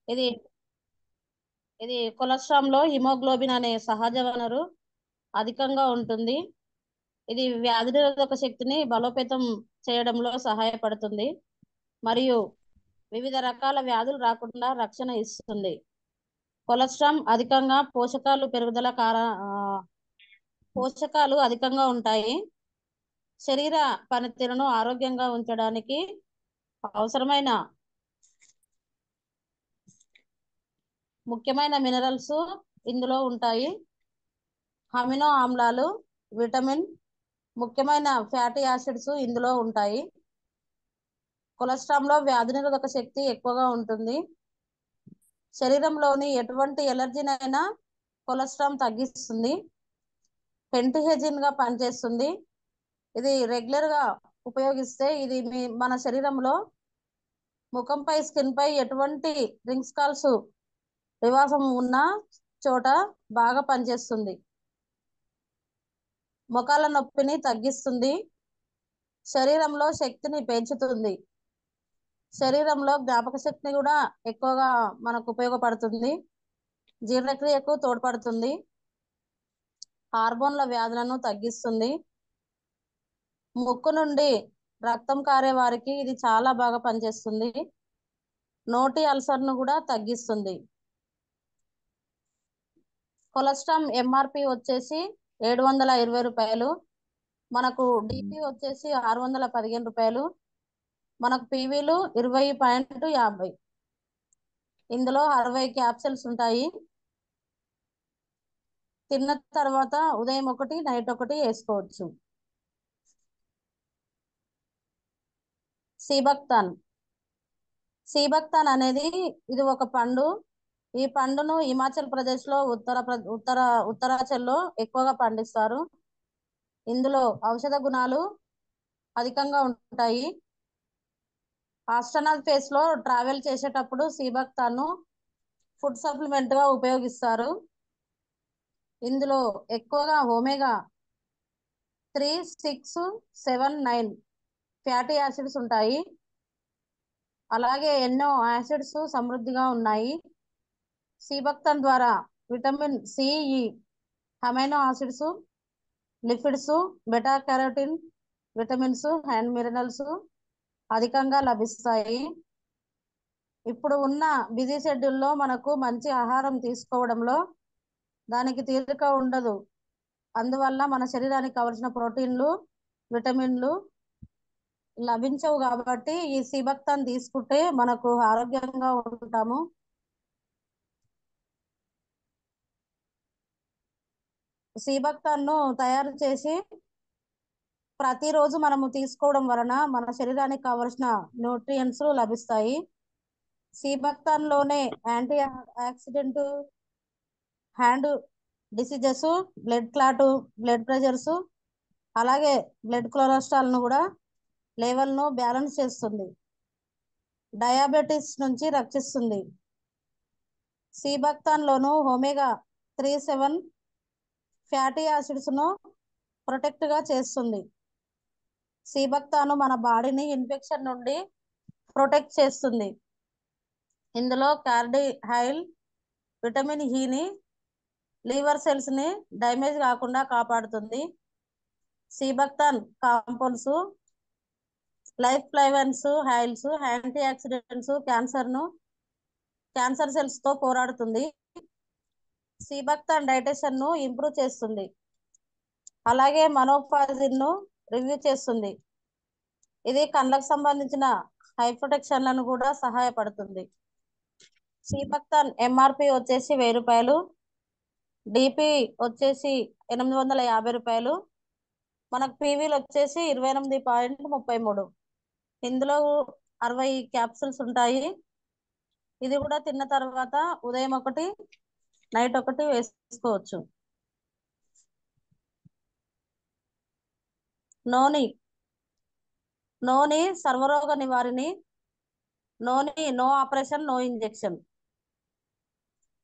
ఇది ఇది కొలెస్ట్రాల్ లో హిమోగ్లోబిన్ అనే సహజ వనరు అధికంగా ఉంటుంది. ఇది వ్యాధి నిరోధక శక్తిని బలోపేతం చేయడంలో సహాయపడుతుంది మరియు వివిధ రకాల వ్యాధులు రాకుండా రక్షణ ఇస్తుంది. కొలెస్ట్రాల్ అధికంగా పోషకాలు అధికంగా ఉంటాయి. శరీర పనితీరును ఆరోగ్యంగా ఉంచడానికి అవసరమైన ముఖ్యమైన మినరల్స్ ఇందులో ఉంటాయి. అమినో ఆమ్లాలు, విటమిన్, ముఖ్యమైన ఫ్యాటీ యాసిడ్స్ ఇందులో ఉంటాయి. కొలెస్ట్రాల్ లో వ్యాధి నిరోధక శక్తి ఎక్కువగా ఉంటుంది. శరీరంలోని ఎటువంటి ఎలర్జీనైనా కొలెస్ట్రాల్ తగ్గిస్తుంది. పెంటిహెజిన్ గా పనిచేస్తుంది. ఇది రెగ్యులర్ గా ఉపయోగిస్తే ఇది మన శరీరంలో ముఖంపై స్కిన్ పై ఎటువంటి రింగ్స్ కాల్స్ నివాసం ఉన్న చోట బాగా పనిచేస్తుంది. మొకాల నొప్పిని తగ్గిస్తుంది. శరీరంలో శక్తిని పెంచుతుంది. శరీరంలో జ్ఞాపక శక్తిని కూడా ఎక్కువగా మనకు ఉపయోగపడుతుంది. జీర్ణక్రియకు తోడ్పడుతుంది. హార్మోన్ల వ్యాధులను తగ్గిస్తుంది. ముక్కు నుండి రక్తం కారే వారికి ఇది చాలా బాగా పనిచేస్తుంది. నోటి అల్సర్ను కూడా తగ్గిస్తుంది. కొలెస్ట్రాల్ ఎంఆర్పి వచ్చేసి రూ. 720. మనకు డిపి వచ్చేసి రూ. 615. మనకు పీవీలు 20.50. ఇందులో 60 క్యాప్సిల్స్ ఉంటాయి. తిన్న తర్వాత ఉదయం ఒకటి నైట్ ఒకటి వేసుకోవచ్చు. సీబక్తాన్ సీబక్తాన్ అనేది ఇది ఒక పండు. ఈ పండును హిమాచల్ ప్రదేశ్ లో ఉత్తరాచల్లో ఎక్కువగా పండిస్తారు. ఇందులో ఔషధ గుణాలు అధికంగా ఉంటాయి. ఆస్ట్రనాల్ ఫేస్ లో ట్రావెల్ చేసేటప్పుడు సీబక్తాను ఫుడ్ సప్లిమెంట్ గా ఉపయోగిస్తారు. ఇందులో ఎక్కువగా ఒమేగా 3, 6, 7, 9 ఫ్యాటీ యాసిడ్స్ ఉంటాయి. అలాగే ఎన్నో యాసిడ్స్ సమృద్ధిగా ఉన్నాయి. సీబక్తాన్ ద్వారా vitamin C, E, amino acids, lipids, beta carotene, vitamins and minerals అధికంగా లభిస్తాయి. ఇప్పుడు ఉన్న బిజీ షెడ్యూల్లో మనకు మంచి ఆహారం తీసుకోవడంలో దానికి తీరిక ఉండదు. అందువల్ల మన శరీరానికి కావలసిన ప్రోటీన్లు, విటమిన్లు లభించవు. కాబట్టి ఈ సీబక్తాన్ తీసుకుంటే మనకు ఆరోగ్యంగా ఉంటాము. సీబక్తాన్ను తయారు చేసి ప్రతిరోజు మనము తీసుకోవడం వలన మన శరీరానికి కావలసిన న్యూట్రియంట్స్ లభిస్తాయి. సీబక్తాన్ లోనే antioxidant, hand diseases, blood clot, blood pressures, అలాగే బ్లడ్ కొలెస్ట్రాల్ ను కూడా లెవెల్ ను బ్యాలెన్స్ చేస్తుంది. డయాబెటీస్ నుంచి రక్షిస్తుంది. సీబక్తాన్ లోను ఒమేగా 3, 7 ఫ్యాటీ యాసిడ్స్ ను ప్రొటెక్ట్ గా చేస్తుంది. సీబక్తాను మన బాడీని ఇన్ఫెక్షన్ నుండి ప్రొటెక్ట్ చేస్తుంది. ఇందులో కార్డిహైల్ విటమిన్ ఇని లివర్ సెల్స్ ని డ్యామేజ్ కాకుండా కాపాడుతుంది. సీబక్తాన్ కాంపౌండ్స్, లైఫ్ ఫ్లైవన్స్, హైల్స్, యాంటీ ఆక్సిడెంట్స్ క్యాన్సర్ సెల్స్ తో పోరాడుతుంది. సీబక్తాన్ డైజెషన్ ను ఇంప్రూవ్ చేస్తుంది. అలాగే మనోఫాజిన్ ను రివ్యూ చేస్తుంది. ఇది కళ్ళకు సంబంధించిన హై ప్రొటెక్షన్లను కూడా సహాయపడుతుంది. సీబక్తాన్ ఎంఆర్పి వచ్చేసి రూ. 1000. డిపి వచ్చేసి రూ. 850. మనకు పీవీలు వచ్చేసి 28.33. ఇందులో 60 క్యాప్సుల్స్ ఉంటాయి. ఇది కూడా తిన్న తర్వాత ఉదయం ఒకటి నైట్ ఒకటి వేసుకోవచ్చు. నోని నోని సర్వరోగ నివారిణి. No operation, no injection.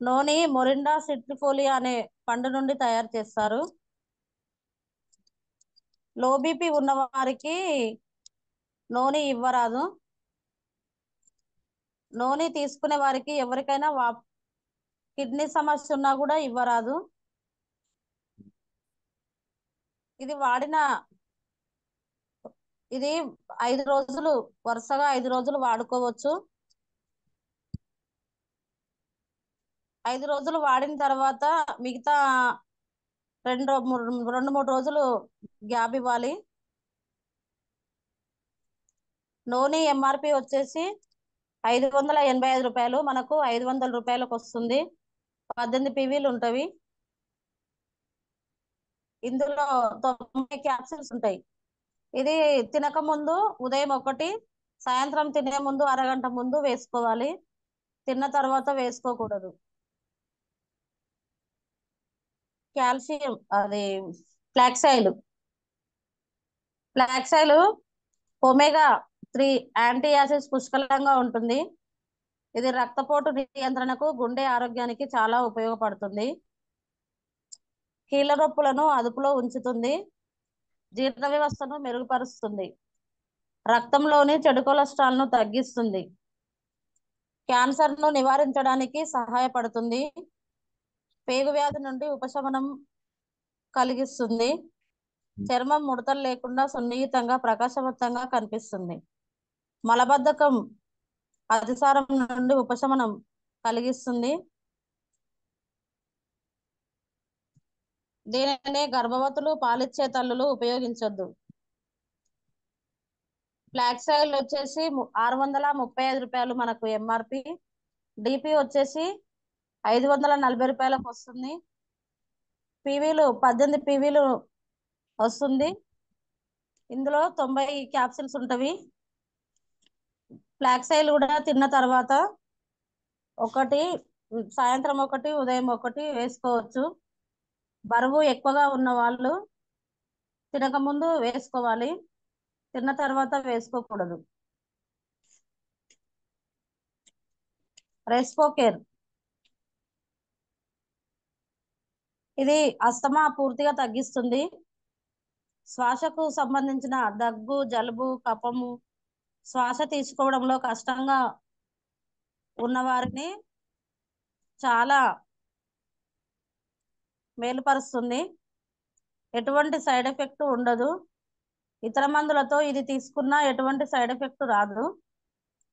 Noni morinda citrifolia అనే పండు నుండి తయారు చేస్తారు. లో బీపీ ఉన్న వారికి నోని ఇవ్వరాదు. నూనె తీసుకునే వారికి ఎవరికైనా కిడ్నీ సమస్య ఉన్నా కూడా ఇవ్వరాదు. ఇది 5 రోజులు వరుసగా 5 రోజులు వాడుకోవచ్చు. 5 రోజులు వాడిన తర్వాత మిగతా 2-3 రోజులు గ్యాప్ ఇవ్వాలి. నూనె ఎంఆర్పి వచ్చేసి 585 రూపాయలు, మనకు 500 రూపాయలకు వస్తుంది. 18 పీవీలు ఉంటవి. ఇందులో 90 క్యాప్సిల్స్ ఉంటాయి. ఇది తినక ముందు ఉదయం 1, సాయంత్రం తినే ముందు అరగంట ముందు వేసుకోవాలి. తిన్న తర్వాత వేసుకోకూడదు. కాల్షియం ఫ్లాక్సైల్ ఒమేగా 3 యాంటీ యాసిడ్స్ పుష్కలంగా ఉంటుంది. ఇది రక్తపోటు నియంత్రణకు, గుండె ఆరోగ్యానికి చాలా ఉపయోగపడుతుంది. కీళ్ళ నొప్పులను అదుపులో ఉంచుతుంది. జీర్ణ వ్యవస్థను మెరుగుపరుస్తుంది. రక్తంలోని చెడు కొలెస్ట్రాల్ ను తగ్గిస్తుంది. క్యాన్సర్ ను నివారించడానికి సహాయపడుతుంది. పేగు వ్యాధి నుండి ఉపశమనం కలిగిస్తుంది. చర్మం ముడతలు లేకుండా సున్నితంగా ప్రకాశవంతంగా కనిపిస్తుంది. మలబద్ధకం, అతిసారం నుండి ఉపశమనం కలిగిస్తుంది. దీనిని గర్భవతులు, పాలిచ్చే తల్లులు ఉపయోగించొద్దు. ఫ్లాక్సైల్ వచ్చేసి 635 రూపాయలు మనకు ఎంఆర్పి. డిపి వచ్చేసి 540 రూపాయలకు వస్తుంది. 18 పీవీలు వస్తుంది. ఇందులో 90 క్యాప్సిల్స్ ఉంటవి. ఫ్లాక్సైల్ కూడా తిన్న తర్వాత సాయంత్రం 1, ఉదయం 1 వేసుకోవచ్చు. బరువు ఎక్కువగా ఉన్న వాళ్ళు తినక ముందు వేసుకోవాలి, తిన్న తర్వాత వేసుకోకూడదు. రెస్పోకేర్ ఇది అస్తమా పూర్తిగా తగ్గిస్తుంది. శ్వాసకు సంబంధించిన దగ్గు, జలుబు, కఫము, శ్వాస తీసుకోవడంలో కష్టంగా ఉన్నవారిని చాలా మేలుపరుస్తుంది. ఎటువంటి సైడ్ ఎఫెక్ట్ ఉండదు. ఇతర మందులతో ఇది తీసుకున్నా ఎటువంటి సైడ్ ఎఫెక్ట్ రాదు.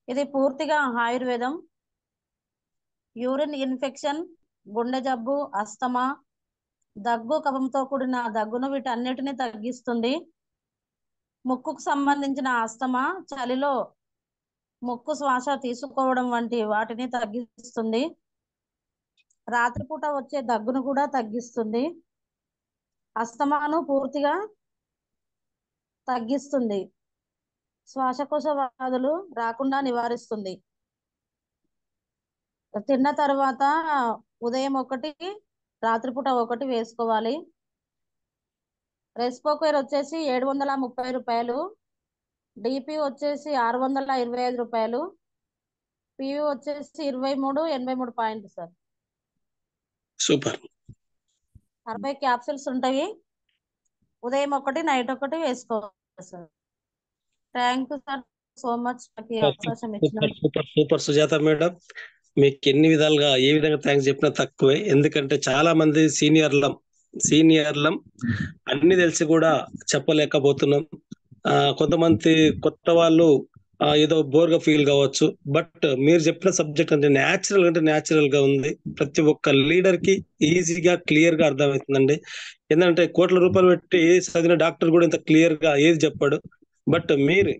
ఇది పూర్తిగా ఆయుర్వేదం. యూరిన్ ఇన్ఫెక్షన్, గుండె జబ్బు, అస్తమా, దగ్గు, కఫంతో కూడిన దగ్గును వీటన్నిటిని తగ్గిస్తుంది. ముక్కుకు సంబంధించిన అస్తమా, చలిలో ముక్కు శ్వాస తీసుకోవడం వంటి వాటిని తగ్గిస్తుంది. రాత్రిపూట వచ్చే దగ్గును కూడా తగ్గిస్తుంది. అస్తమాను పూర్తిగా తగ్గిస్తుంది. శ్వాసకోశ వ్యాధులు రాకుండా నివారిస్తుంది. తిన్న తర్వాత ఉదయం 1, రాత్రిపూట 1 వేసుకోవాలి. రెస్పోకేర్ వచ్చేసి 730 రూపాయలు. డిపి వచ్చేసి 625 రూపాయలు. పివి వచ్చేసి 2383 పాయింట్ సార్. సూపర్. 60 క్యాప్సిల్స్ ఉంటాయి. ఉదయం 1, నైట్ 1 వేసుకోవాలి sir. Thank you sir so much. Super Sujatha madam, మీకు ఎన్ని విధాలుగా ఏ విధంగా థ్యాంక్స్ చెప్పినా తక్కువే. ఎందుకంటే చాలా మంది సీనియర్లం అన్ని తెలిసి కూడా చెప్పలేకపోతున్నాం. కొంతమంది కొత్త వాళ్ళు ఏదో బోర్గా ఫీల్ కావచ్చు. బట్ మీరు చెప్పిన సబ్జెక్ట్ అంటే న్యాచురల్ గా ఉంది. ప్రతి ఒక్క లీడర్ కి ఈజీగా క్లియర్ గా అర్థమవుతుందండి. ఏంటంటే కోట్ల రూపాయలు పెట్టి చదివిన డాక్టర్ కూడా ఇంత క్లియర్ గా ఏది చెప్పాడు. బట్ మీరు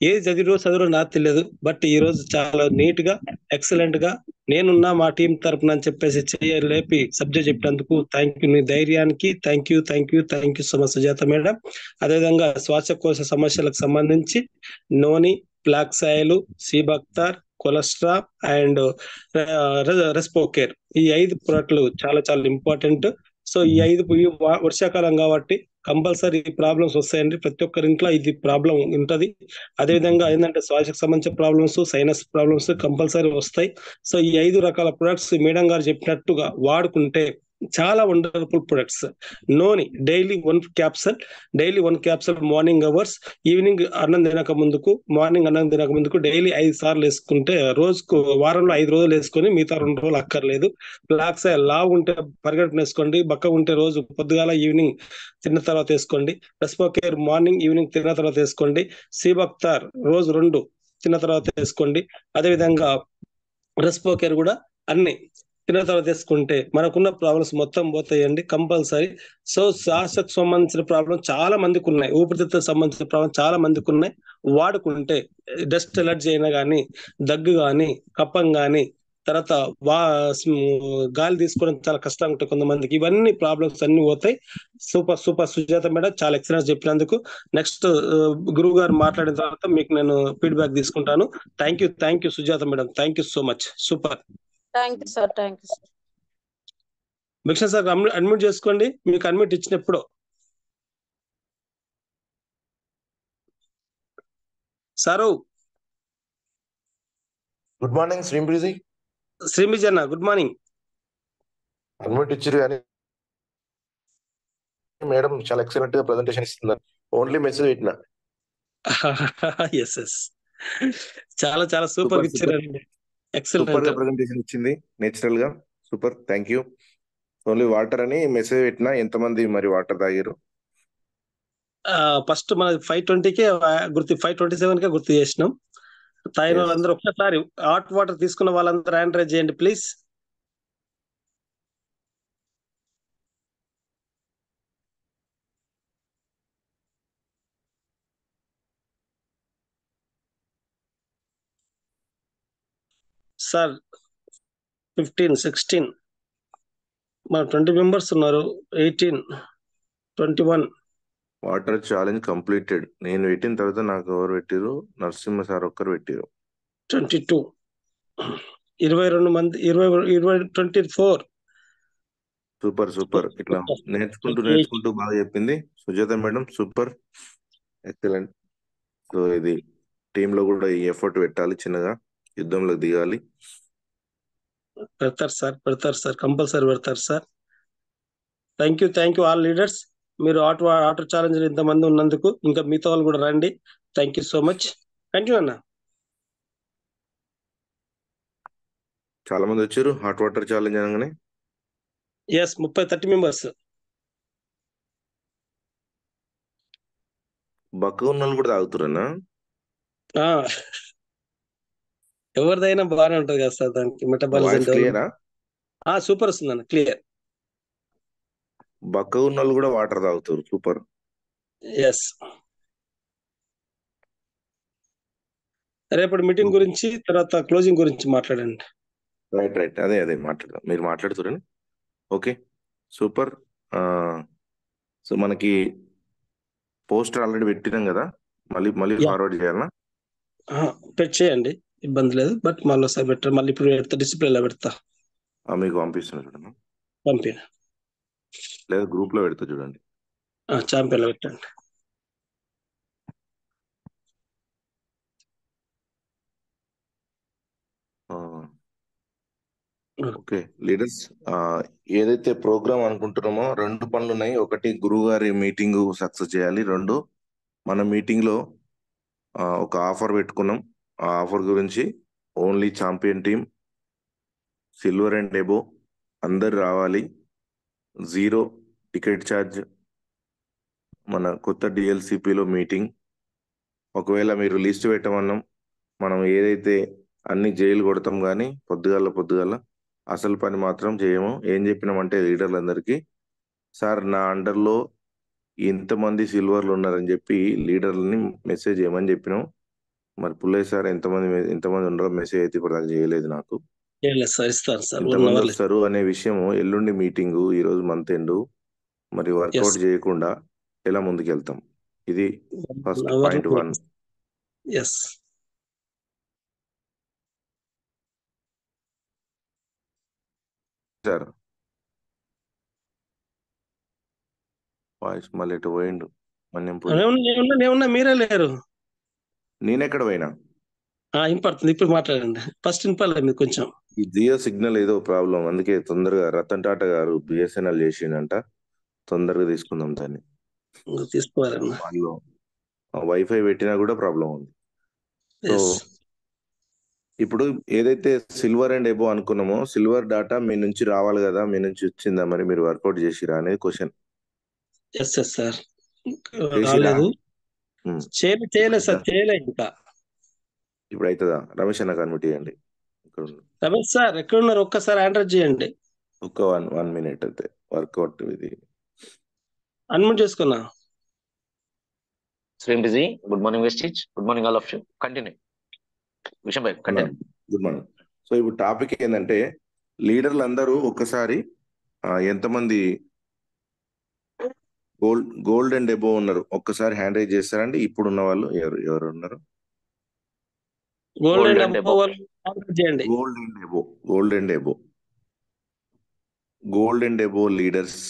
ఏది చదివో నాకు తెలియదు. బట్ ఈ రోజు చాలా నీట్ గా, ఎక్సలెంట్ గా నేనున్నా మా టీం తరపున అని చెప్పేసి లేపి సబ్జెక్ట్ చెప్పినందుకు థ్యాంక్ యూ. మీ ధైర్యానికి thank you so much Sujatha madam. అదేవిధంగా శ్వాసకోశ సమస్యలకు సంబంధించి నోని, ఫ్లాక్సైల్, సీబక్తార్, కొలెస్ట్రాల్ అండ్ రెస్పోకేర్, ఈ 5 ప్రోడక్ట్లు చాలా చాలా ఇంపార్టెంట్. సో ఈ 5 వర్షాకాలం కాబట్టి కంపల్సరీ ప్రాబ్లమ్స్ వస్తాయండి. ప్రతి ఒక్కరి ఇంట్లో ఇది ప్రాబ్లం ఉంటది. అదేవిధంగా ఏంటంటే శ్వాసకు సంబంధించిన ప్రాబ్లమ్స్, సైనస్ ప్రాబ్లమ్స్ కంపల్సరీ వస్తాయి. సో ఈ 5 రకాల ప్రొడక్ట్స్ మేడం గారు చెప్పినట్టుగా వాడుకుంటే చాలా wonderful products. Noni daily 1 capsule morning hours, evening అన్నం తినక ముందుకు, మార్నింగ్ అన్నం తినక ముందుకు డైలీ 5 సార్లు వేసుకుంటే రోజుకు వారంలో 5 రోజులు వేసుకొని మిగతా 2 రోజులు అక్కర్లేదు. బ్లాక్ లావు ఉంటే పరిగెట్టుకుని వేసుకోండి, బక్క ఉంటే రోజు పొద్దుగాల ఈవినింగ్ తిన్న తర్వాత వేసుకోండి. రెస్పోకేర్ మార్నింగ్ ఈవినింగ్ తిన్న తర్వాత వేసుకోండి. సీబక్తార్ రోజు 2 తిన్న తర్వాత వేసుకోండి. అదేవిధంగా రెస్పోకేర్ కూడా అన్ని తిన్న తర్వాత వేసుకుంటే మనకున్న ప్రాబ్లమ్స్ మొత్తం పోతాయండి కంపల్సరీ. సో శ్వాసకు సంబంధించిన ప్రాబ్లం చాలా మందికి ఉన్నాయి, ఊపిరితిత్తులకు సంబంధించిన ప్రాబ్లం చాలా మందికి ఉన్నాయి. వాడుకుంటే డస్ట్ ఎలర్జీ అయినా కానీ, దగ్గు కానీ, కప్పం కానీ, తర్వాత గాలి తీసుకోవడం చాలా కష్టంగా ఉంటుంది కొంతమందికి, ఇవన్నీ ప్రాబ్లమ్స్ అన్ని పోతాయి. సూపర్ సూపర్ సుజాత మేడం, చాలా ఎక్సలెన్స్ చెప్పినందుకు. నెక్స్ట్ గురువు గారు మాట్లాడిన తర్వాత మీకు నేను ఫీడ్బ్యాక్ తీసుకుంటాను. Thank you Sujatha madam, thank you so much. Super. Thank you sir. Thank you sir. Bhiksha sir admit చేసుకోండి, మీకు అడ్మిట్ ఇచ్చినప్పుడు. సారు గుడ్ మార్నింగ్ శ్రీంబ్రిజీ. శ్రీమిజ్ అన్న గుడ్ మార్నింగ్. అడ్మిట్ ఇచ్చారు కానీ మేడం చాలా ఎక్సలెంట్ గా ప్రెజెంటేషన్ ఇస్తున్నారు. ఓన్లీ మెసేజ్ పెట్టిన. ఎస్ చాలా చాలా సూపర్ ఇచ్చారండి. సూపర్ గా ప్రెజెంటేషన్ ఇచ్చింది, నేచురల్ గా super. Thank you. Only water అని మెసేజ్ పెట్టినా. ఎంతమంది మరి వాటర్ తాగారు? ఫస్ట్ మన 520కే గుర్తు, 527కే గుర్తు చేసినాం. తాగిన వాళ్ళందరూ ఒక్కసారి హాట్ వాటర్ తీసుకున్న వాళ్ళందరూ హ్యాండ్ రైజ్ చేయండి ప్లీజ్. సార్ 15, 16 మన 20 మెంబర్స్ ఉన్నారు. 18, 21. Water challenge completed. నేను పెట్టిన తర్వాత నాకు ఎవరు పెట్టిరు? నరసింహ సార్ ఒక్కరు పెట్టిరు. 22, 22 మంది, 24. Super super. ఇట్లా నేర్చుకుంటూ బాగా చెప్పింది Sujatha madam. Super excellent. So ఇది టీమ్ లో కూడా ఈ ఎఫర్ట్ పెట్టాలి, చిన్నగా యుద్ధంలో దిగాలి. పెడతారు సార్ కంపల్సరీ పెడతారు sir. Thank you all leaders. మీరు ఆటర్ ఛాలెంజ్ ఇంతమంది ఉన్నందుకు, ఇంకా మీతో వాళ్ళు కూడా రండి. Thank you so much. Thank you అన్న. చాలా మంది వచ్చారు హాట్ వాటర్ ఛాలెంజ్ అనగానే. Yes 30-30 members. బక్క ఉన్న వాళ్ళు కూడా తాగుతున్నా? ఎవరిదైనా బాగానే ఉంటది కదా సార్, దానికి మెటబాలిజం క్లియరా? సూపర్ వస్తుంది అన్న, క్లియర్. బక్క ఉన్న వాళ్ళు కూడా వాటర్ తాగుతారు. సూపర్. ఎస్. రేపటి మీటింగ్ గురించి, తర్వాత క్లోజింగ్ గురించి మాట్లాడండి. రైట్ అదే మాట్లాడదాం. మీరు మాట్లాడుతురండి. Okay super. సో మనకి పోస్టర్ ఆల్రెడీ పెట్టినాం కదా, మళ్ళీ ఫార్వర్డ్ చేయాలనా? చేయండి, ఇబ్బంది లేదు. బట్ మళ్ళీ ఒకసారి పెట్టారు, మళ్ళీ ఇప్పుడు పెడతా, డిసిప్లిన్ లో పెడతా. మీకు పంపిస్తున్నా చూడండి. పంపిన లేదా గ్రూప్ లో పెడతా చూడండి. ఛాంపియన్ లో పెట్టండి. ఓకే లీడర్స్, ఏదైతే ప్రోగ్రామ్ అనుకుంటున్నామో 2 పనులు ఉన్నాయి. ఒకటి గురువు గారి మీటింగ్ సక్సెస్ చేయాలి. 2 మన మీటింగ్ లో ఒక ఆఫర్ పెట్టుకున్నాం. ఆ ఆఫర్ గురించి only champion team, silver and above అందరు రావాలి. 0 టికెట్ ఛార్జ్. మన కొత్త డిఎల్సిపిలో మీటింగ్. ఒకవేళ మీరు లిస్ట్ పెట్టమన్నాం, మనం ఏదైతే అన్ని జైలు కొడతాం కానీ పొద్దుగాల అసలు పని మాత్రం చేయము. ఏం చెప్పినామంటే లీడర్లందరికీ, సార్ నా అండర్లో ఇంతమంది సిల్వర్లు ఉన్నారని చెప్పి లీడర్లని మెసేజ్ చేయమని చెప్పినాం. మరి పుల్లయ్య సార్ ఎంతమంది ఉన్నారో మెసేజ్ అయితే ఇప్పుడు దాకా చేయలేదు నాకు. ఎంతమంది వస్తారు అనే విషయం ఎల్లుండి మీటింగు, ఈ రోజు మంత్ ఎండ్. మరి వర్కౌట్ చేయకుండా ఎలా ముందుకెళ్తాం? ఇది ఫస్ట్ పాయింట్ 1. సార్ వాయిస్ మళ్ళీ ఎటు పోయిండు? మీరే లేరు. నేనెక్కడ పోయినా? వినపడుతుంది ఇప్పుడు, మాట్లాడండి. ఫస్ట్ వినపడలేదు మీకు కొంచెం. ఈ జియో సిగ్నల్ ఏదో ప్రాబ్లం, అందుకే తొందరగా రతన్ టాటా గారు బిఎస్ఎన్ఎల్ చేసిండంట, తొందరగా తీసుకుందాం దాన్ని. తీసుకోవాలన్నా. వాళ్ళు వైఫై పెట్టినా కూడా ప్రాబ్లం ఉంది. సో ఎస్ ఇప్పుడు ఏదైతే సిల్వర్ అండ్ ఎబో అనుకున్నామో, సిల్వర్ డాటా మీ నుంచి రావాలి కదా, మీ నుంచి వచ్చిందా, మరి మీరు వర్కౌట్ చేసిరా అనేది క్వశ్చన్. ఎస్ ఎస్ సార్ చేసిరా? రాలేదు. ఉమ్. చేయలేదు సార్, చేయలేదు ఇంకా. ఇప్పుడు అవుతుందా? రమేష్ అన్న కన్వర్ట్ చేయండి. ఇక్కడ ఉంది. రమేష్ సార్ ఎక్కడున్నారు? ఒక్కసారి ఆండ్రాయిడ్ చేయండి. ఒక 1 minute అయితే వర్కౌట్ ఇది. అన్మ్యూట్ చేసుకున్నా. Same busy. Good morning, Vestige. Good morning, all of you. Continue. Visham bhai, continue. Good morning. So ఇప్పుడు టాపిక్ ఏంటంటే, లీడర్లు అందరూ ఒక్కసారి ఎంతమంది గోల్డ్ అండ్ ఎబో ఉన్నారు ఒక్కసారి హ్యాండ్ రైజ్ చేస్తారండి. ఇప్పుడు ఉన్న వాళ్ళు ఎవరు ఉన్నారు? Gold Gold and and above above. చేయండి. Gold and above leaders